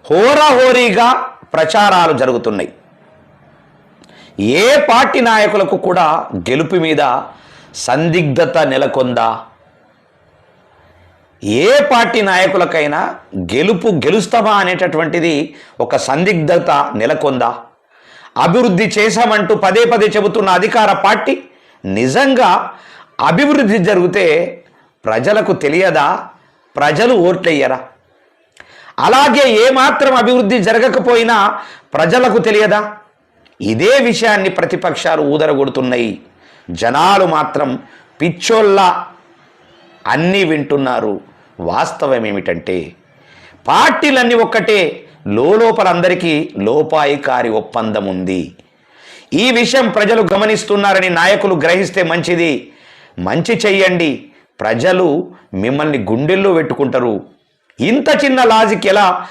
హోరాహోరీగా ప్రచారాలు జరుగుతున్నాయి. ఏ పార్టీ నాయకులకు కూడా గెలుపు మీద సందిగ్ధత నెలకొందా? ఏ పార్టీ నాయకులకైనా గెలుస్తామా అనేటటువంటిది ఒక సందిగ్ధత నెలకొందా? అభివృద్ధి చేశామంటూ పదే పదే చెబుతున్న అధికార పార్టీ నిజంగా అభివృద్ధి జరిగితే ప్రజలకు తెలియదా? ప్రజలు ఓట్లెయ్యరా? అలాగే ఏమాత్రం అభివృద్ధి జరగకపోయినా ప్రజలకు తెలియదా? ఇదే విషయాన్ని ప్రతిపక్షాలు ఊదరగొడుతున్నాయి. జనాలు మాత్రం పిచ్చోళ్ళ అన్నీ వింటున్నారు. వాస్తవం ఏమిటంటే పార్టీలన్నీ ఒక్కటే, లోపలందరికీ లోపాయికారి ఒప్పందం ఉంది. ఈ విషయం ప్రజలు గమనిస్తున్నారని నాయకులు గ్రహిస్తే మంచిది. మంచి చెయ్యండి, ప్రజలు మిమ్మల్ని గుండెల్లో పెట్టుకుంటారు. ఇంత చిన్న లాజిక్ ఎలా